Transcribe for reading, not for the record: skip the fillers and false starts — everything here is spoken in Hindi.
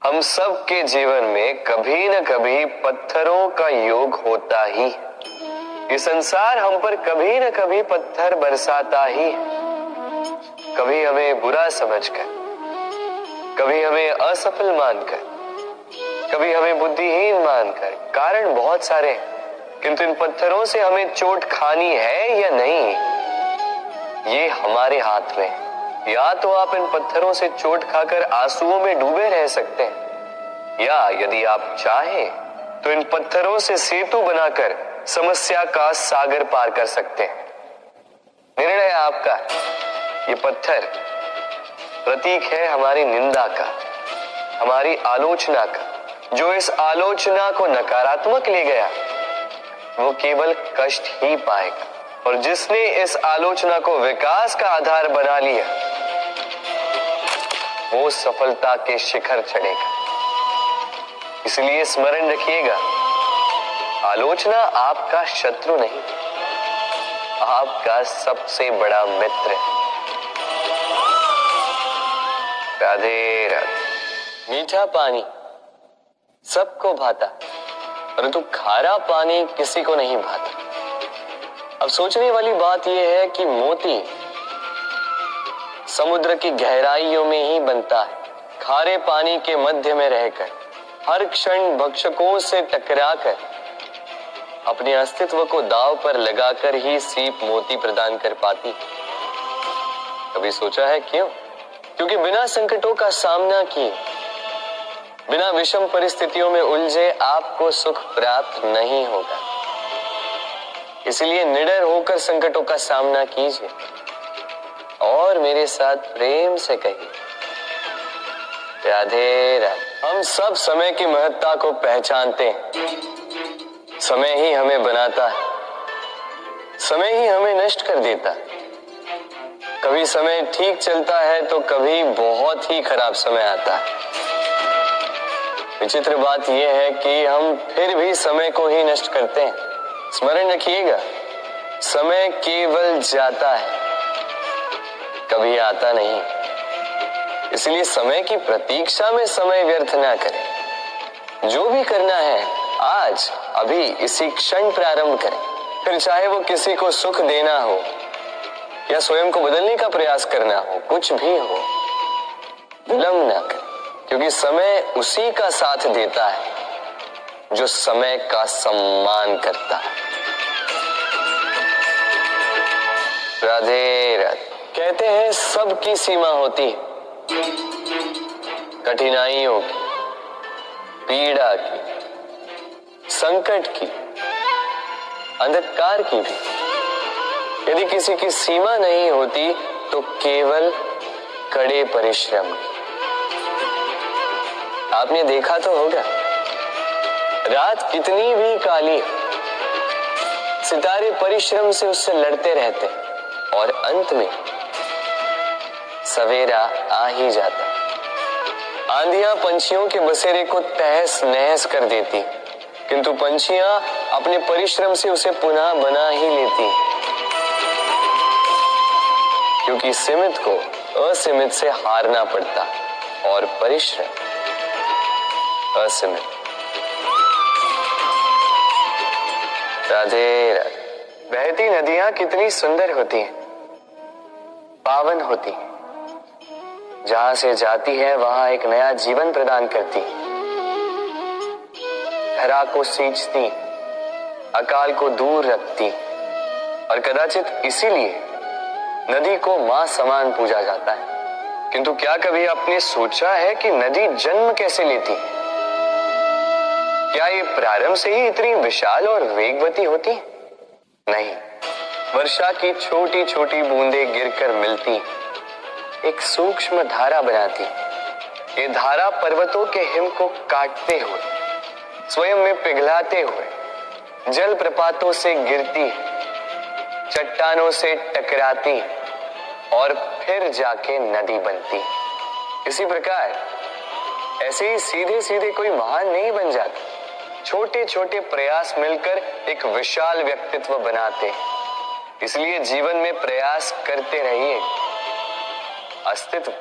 हम सब के जीवन में कभी न कभी पत्थरों का योग होता ही। ये संसार हम पर कभी न कभी पत्थर बरसाता ही। कभी हमें बुरा समझकर, कभी हमें असफल मानकर, कभी हमें बुद्धिहीन मानकर। कारण बहुत सारे हैं, किंतु इन पत्थरों से हमें चोट खानी है या नहीं, ये हमारे हाथ में है। या तो आप इन पत्थरों से चोट खाकर आंसुओं में डूबे रह सकते हैं, या यदि आप चाहें तो इन पत्थरों से सेतु बनाकर समस्या का सागर पार कर सकते हैं। निर्णय आपका। ये पत्थर प्रतीक है हमारी निंदा का, हमारी आलोचना का। जो इस आलोचना को नकारात्मक ले गया वो केवल कष्ट ही पाएगा, और जिसने इस आलोचना को विकास का आधार बना लिया वो सफलता के शिखर चढ़ेगा। इसलिए स्मरण रखिएगा, आलोचना आपका शत्रु नहीं, आपका सबसे बड़ा मित्र है। राधे राधे। मीठा पानी सबको भाता, परंतु खारा पानी किसी को नहीं भाता। अब सोचने वाली बात यह है कि मोती समुद्र की गहराइयों में ही बनता है। खारे पानी के मध्य में रहकर, हर क्षण भक्षकों से टकराकर, अपने अस्तित्व को दांव पर लगाकर ही सीप मोती प्रदान कर पाती। कभी सोचा है क्यों? क्योंकि बिना संकटों का सामना किए, बिना विषम परिस्थितियों में उलझे आपको सुख प्राप्त नहीं होगा। इसलिए निडर होकर संकटों का सामना कीजिए और मेरे साथ प्रेम से कहिए, राधे राधे। हम सब समय की महत्ता को पहचानते हैं। समय ही हमें बनाता है, समय ही हमें नष्ट कर देता है। कभी समय ठीक चलता है तो कभी बहुत ही खराब समय आता है। विचित्र बात यह है कि हम फिर भी समय को ही नष्ट करते हैं। स्मरण रखिएगा, समय केवल जाता है, कभी आता नहीं। इसलिए समय की प्रतीक्षा में समय व्यर्थ ना करें। जो भी करना है आज अभी इसी क्षण प्रारंभ करें। फिर चाहे वो किसी को सुख देना हो या स्वयं को बदलने का प्रयास करना हो, कुछ भी हो, विलंब ना करें, क्योंकि समय उसी का साथ देता है जो समय का सम्मान करता है। राधे राधे। कहते हैं सबकी सीमा होती है, कठिनाइयों की, पीड़ा की, संकट की, अंधकार की भी। यदि किसी की सीमा नहीं होती तो केवल कड़े परिश्रम की। आपने देखा तो होगा, रात कितनी भी काली, सितारे परिश्रम से उससे लड़ते रहते और अंत में सवेरा आ ही जाता। आंधियां पंछियों के बसेरे को तहस नहस कर देती, किंतु पंछियां अपने परिश्रम से उसे पुनः बना ही लेती, क्योंकि सीमित को असीमित से हारना पड़ता और परिश्रम असीमित। राधे राधे। बहती नदियां कितनी सुंदर होती हैं, पावन होती हैं। जहां से जाती है वहां एक नया जीवन प्रदान करती, धरा को सींचती, अकाल को दूर रखती, और कदाचित इसीलिए नदी को मां समान पूजा जाता है। किंतु क्या कभी आपने सोचा है कि नदी जन्म कैसे लेती? क्या ये प्रारंभ से ही इतनी विशाल और वेगवती होती? नहीं, वर्षा की छोटी छोटी बूंदें गिरकर मिलती एक सूक्ष्म धारा बनाती। ये धारा पर्वतों के हिम को काटते हुए, स्वयं में पिघलाते हुए, जल प्रपातों से गिरती, चट्टानों से टकराती और फिर जाके नदी बनती। इसी प्रकार ऐसे ही सीधे सीधे कोई महान नहीं बन जाता। छोटे छोटे प्रयास मिलकर एक विशाल व्यक्तित्व बनाते। इसलिए जीवन में प्रयास करते रहिए। अस्तित्व